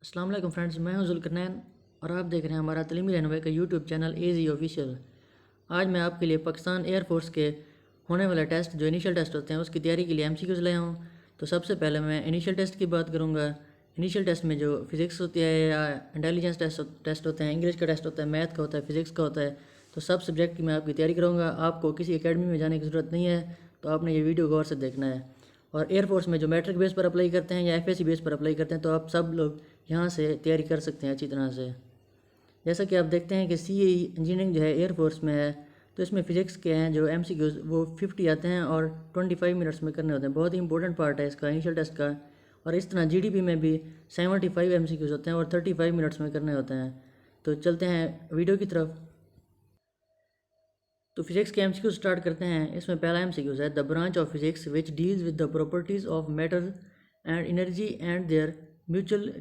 अस्सलाम वालेकुम फ्रेंड्स, मैं हूं जुल्करनैन और आप देख रहे हैं हमारा तलीमी रहनुमाई का यूट्यूब चैनल एजी ऑफिशियल। आज मैं आपके लिए पाकिस्तान एयरफोर्स के होने वाले टेस्ट जो इनिशियल टेस्ट होते हैं उसकी तैयारी के लिए एमसीक्यूज़ लाया हूं। तो सबसे पहले मैं इनिशियल टेस्ट की बात करूंगा। इनिशियल टेस्ट में जो फिज़िक्स होती है या इंटेलिजेंस टेस्ट होते हैं, इंग्लिश का टेस्ट होता है, मैथ का होता है, फिज़िक्स का होता है। तो सब सब्जेक्ट की मैं आपकी तैयारी करूँगा। आपको किसी एकेडमी में जाने की ज़रूरत नहीं है, तो आपने ये वीडियो गौर से देखना है। और एयरफोर्स में जो मैट्रिक बेस पर अप्लाई करते हैं या एफएससी बेस पर अप्लाई करते हैं, तो आप सब लोग यहाँ से तैयारी कर सकते हैं अच्छी तरह से। जैसा कि आप देखते हैं कि सीए इंजीनियरिंग जो है एयरफोर्स में है, तो इसमें फ़िज़िक्स के हैं जो एमसीक्यूज़ वो 50 आते हैं और 25 मिनट्स में करने होते हैं। बहुत ही इंपॉर्टेंट पार्ट है इसका इनिशियल टेस्ट का। और इस तरह जीडीपी में भी 75 एमसीक्यूज़ होते हैं और 35 मिनट्स में करने होते हैं। तो चलते हैं वीडियो की तरफ। तो फिजिक्स के एमसीक्यू स्टार्ट करते हैं। इसमें पहला एमसीक्यूज है, the branch of physics which deals with the properties of matter and energy and their mutual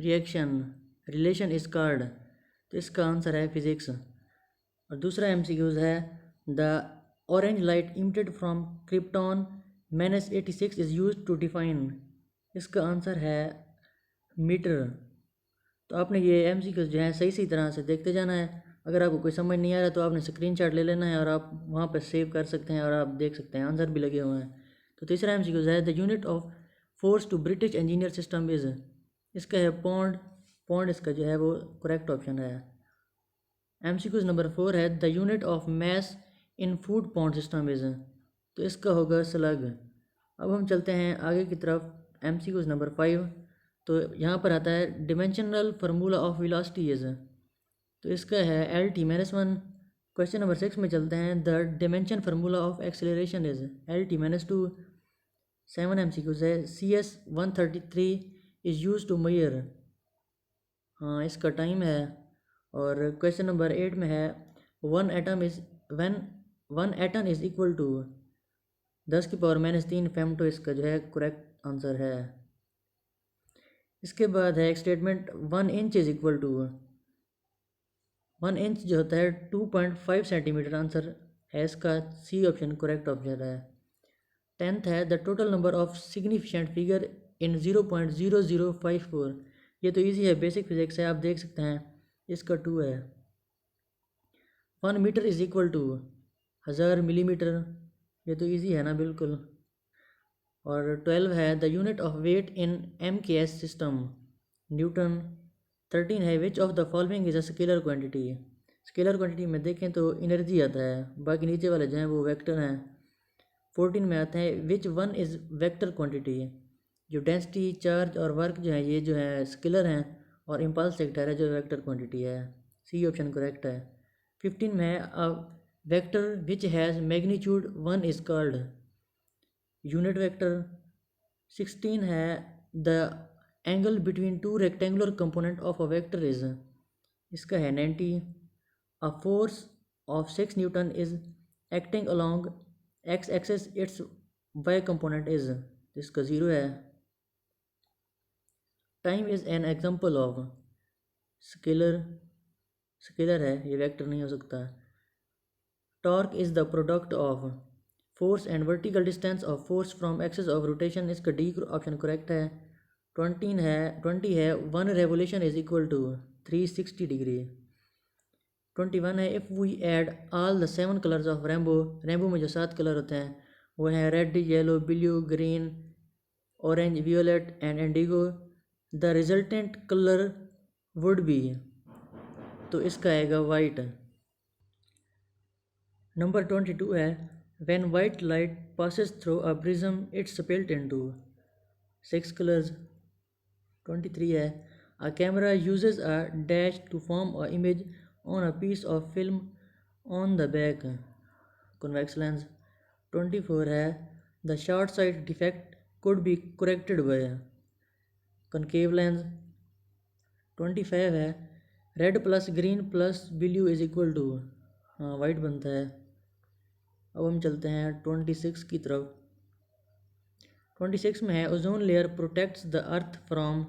relation is called. तो इसका आंसर है फिजिक्स। और दूसरा एमसीक्यूज है, the orange light emitted from krypton minus 86 is use to define. इसका answer है metre. तो आपने ये एमसीक्यूज जो है सही तरह से देखते जाना है। अगर आपको कोई समझ नहीं आ रहा तो आपने स्क्रीनशॉट ले लेना है और आप वहाँ पर सेव कर सकते हैं और आप देख सकते हैं, आंसर भी लगे हुए हैं। तो तीसरा एमसीक्यूज है, the unit of force to British engineer system is. इसका है पौंड। पौंड इसका जो है वो करेक्ट ऑप्शन है। एमसीक्यूज नंबर 4 है, the unit of mass in food pound system is. तो इसका होगा स्लग। अब हम चलते हैं आगे की तरफ। MCQs number 5। तो यहाँ पर आता है dimensional formula of velocity is. तो इसका है L t-1। क्वेश्चन नंबर 6 में चलते हैं, the dimension formula of acceleration is L t-2। 7 MCQs है, CS-133 is use to major. हाँ, इसका टाइम है। और क्वेश्चन नंबर 8 में है, one atom is equal to 10⁻³ femto. इसका जो है करेक्ट आंसर है। इसके बाद है एक statement, 1 inch is equal to. 1 inch जो होता है 2.5 सेंटीमीटर। आंसर है इसका सी ऑप्शन करेक्ट ऑप्शन है। 10th है, the total number of significant figure in 0.0054। ये तो इजी है, बेसिक फिजिक्स है, आप देख सकते हैं। इसका 2 है। 1 metre is equal to 1000 millimetre. ये तो इजी है ना, बिल्कुल। और 12 है, the unit of weight in MKS system newton. 13 है, which of the following is a scalar quantity. Scalar quantity में देखें तो एनर्जी आता है, बाकी नीचे वाले जो हैं वो वेक्टर हैं। 14 में आते हैं, which one is vector quantity. जो डेंसिटी, चार्ज और वर्क जो है ये जो है स्केलर हैं, और इम्पल्स वेक्टर है जो वेक्टर क्वांटिटी है। सी ऑप्शन करेक्ट है। 15 में है, a vector which has magnitude 1 is called unit vector. 16 है, the angle between two rectangular component of a vector is. इसका है 90। A force of 6 newton is acting along X axis its Y component is. इसका 0 है। Time is an example of scalar. Scalar है, ये vector नहीं हो सकता। Torque is the product of force and vertical distance of force from axis of rotation. इसका D option correct है। 20 है, 1 revolution is equal to 360 degree. 21 है, if we add all the 7 colours of rainbow. Rainbow में जो 7 colour होते हैं वो हैं red, yellow, blue, green, orange, violet and indigo, the resultant colour would be. तो इसका आएगा वाइट। नंबर 22 है, when white light passes through a prism it's split into 6 colours. 23 है, a camera uses a dash to form a image on a piece of film on the back, convex lens। 24 है, the short sight defect could be corrected by concave lens। 25 है, red plus green plus blue is equal to, हाँ white बनता है। अब हम चलते हैं 26 की तरफ। 26 में है, ozone layer protects the earth from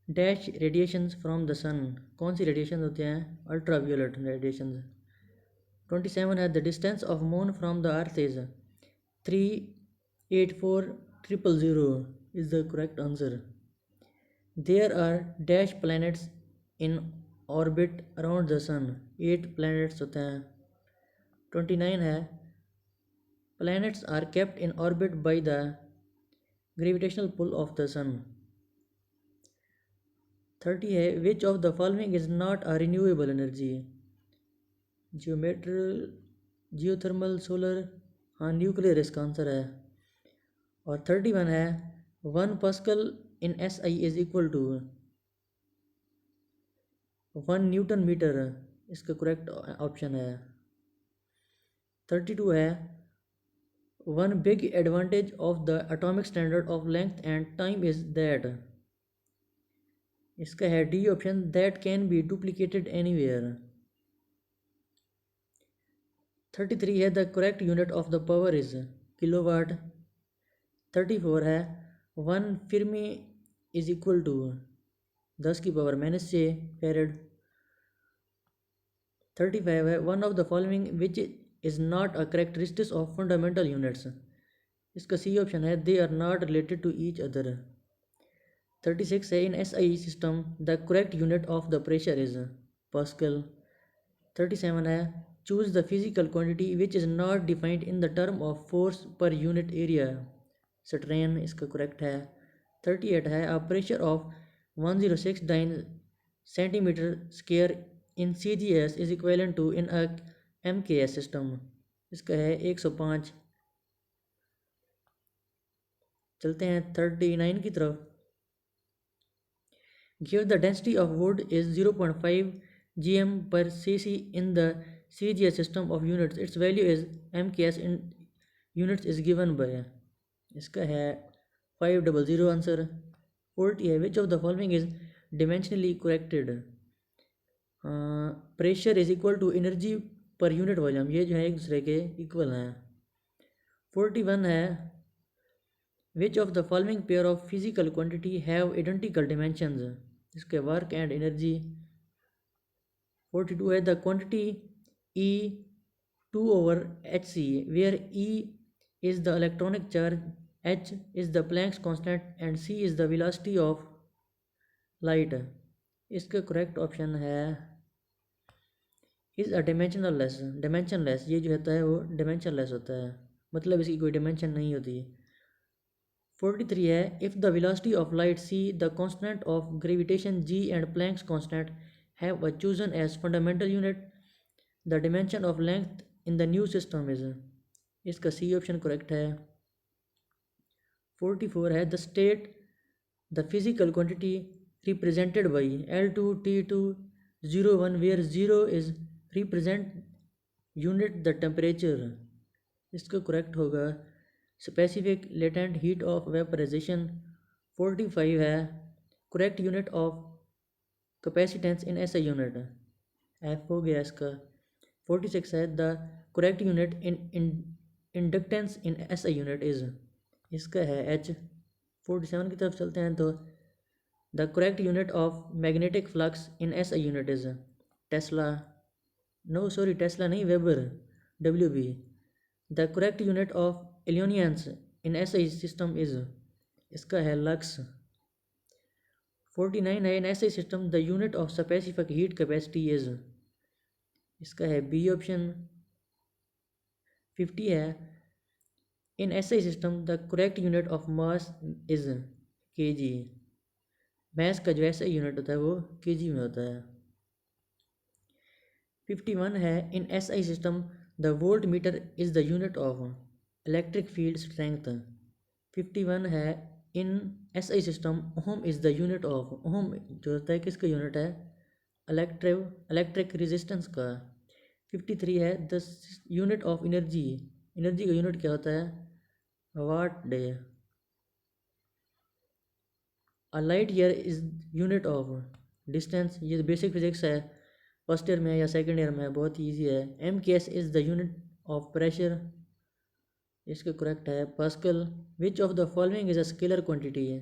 dash radiations from the sun. कौन सी रेडिएशन होते हैं? Ultraviolet radiation. 27 है, the distance of moon from the earth is 384,000 is the correct answer. There are dash planets in orbit around the sun. 8 planets होते हैं। 29 है planets are kept in orbit by the gravitational pull of the sun। 30 है which of the following is not a renewable energy। जियोमेट्रल, geothermal, solar, हाँ nuclear इसका answer है। और 31 है 1 pascal in SI is equal to 1 newton metre, इसका correct option है। 32 है one big advantage of the atomic standard of length and time is that, इसका है D option, that can be duplicated anywhere। 33 है the correct unit of the power is kilowatt. 34 है 1 Fermi is equal to 10 की power -6 farad. 35 है one of the following which is not a characteristic of fundamental units, इसका C option है they are not related to each other। 36 है in SI system the correct unit of the pressure is Pascal। 37 है choose the physical quantity which is not defined in the term of force per unit area, strain, इसका correct है। 38 है a pressure of 1069 centimeter square in CGS is equivalent to in a MKS system, इसका है 105। चलते हैं 39 की तरफ। Give the density of wood is 0.5 gm per cc in the CGS system of units, its value is MKS in units is given by, इसका है 500 answer. 40 है which of the following is dimensionally corrected, pressure is equal to energy पर unit volume, ये जो है एक दूसरे के इक्वल हैं। 41 है which of the following pair of physical quantity have identical dimensions, इसके वर्क एंड एनर्जी। 42 है द क्वांटिटी E2/hc where E is the electronic charge, H is the Planck's constant and C is the velocity of light, इसका correct option है is a डिमेंशनलेस। डिमेंशनलेस ये जो होता है वो डिमेंशनलेस होता है, मतलब इसकी कोई डिमेंशन नहीं होती। 43 है if the velocity of light c, the constant of gravitation g and Planck's constant have a chosen as fundamental unit, the dimension of length in the new system is, इसका सी ऑप्शन करेक्ट है। 44 है the state the physical quantity represented by L2 T2 01 where 0 is represent unit the temperature, इसका correct होगा specific latent heat of vaporisation. 45 है correct unit of capacitance in SI unit, F हो गया इसका। 46 है the correct unit in inductance in SI unit is, इसका है H। 47 की तरफ चलते हैं तो the correct unit of magnetic flux in SI unit is tesla, no sorry tesla नहीं weber, WB। The correct unit of illuminance in SI system is, इसका है लक्स। 49 है in SI system the unit of specific heat capacity is, इसका है B option. 50 है in SI system the correct unit of mass is kg, मास का जो SI unit होता है वो kg में होता है। 51 है in SI system the volt metre is the unit of electric field strength. 51 है in SI system ohm is the unit of, ohm जो होता है किसका यूनिट है, इलेक्ट्रिक रेजिस्टेंस का। 53 है the unit of energy, energy का यूनिट क्या होता है, watt day. A light year is unit of distance, ये बेसिक फिजिक्स है, फर्स्ट ईयर में या सेकेंड ईयर में, बहुत ईजी है। MKS is the unit of pressure, इसका करेक्ट है pascal. Which of the following is a scalar quantity है,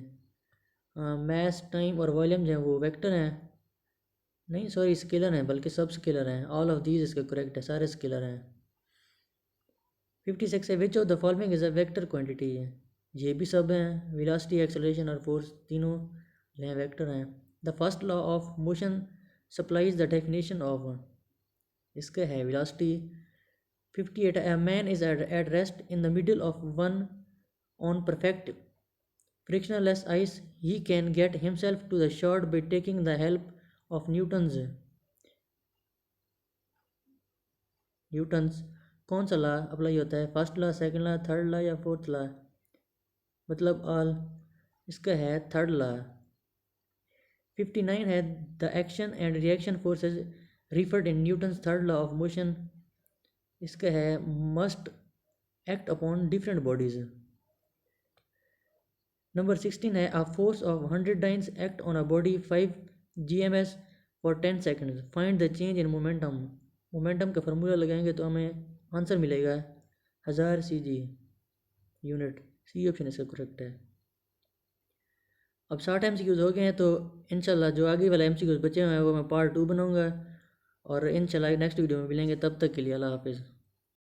मैस टाइम और वॉल्यूम जो है वो वेक्टर हैं, नहीं सॉरी स्केलर हैं, बल्कि सब स्केलर हैं। ऑल ऑफ दीज इसका करेक्ट है, सारे स्केलर हैं। 56 है which of the following is a vector quantity है, ये भी सब हैं, वेलोसिटी एक्सेलरेशन और फोर्स तीनों यहाँ वेक्टर हैं। The first law of motion supplies the definition of, इसका है velocity 58 a man is at rest in the middle of one on perfect frictionless ice. He can get himself to the shore by taking the help of Newton's कौन सा law apply होता है, first law, second law, third law या fourth law, मतलब all, इसका है third law. 59 है the action and reaction forces referred in Newton's third law of motion, इसका है must act upon different bodies. Number 16 है अ force of 100 dance act on a body 5 GMS for 10 seconds, find the change in momentum. Momentum का formula लगाएंगे तो हमें answer मिलेगा 1000 CG unit. C option इसका correct है। अब 60 MCQs हो गए हैं, तो इंशाल्लाह जो आगे वाला MCQs बचे हुए हैं वो मैं पार्ट 2 बनाऊंगा, और इंशाल्लाह नेक्स्ट वीडियो में मिलेंगे। तब तक के लिए अल्लाह हाफिज़।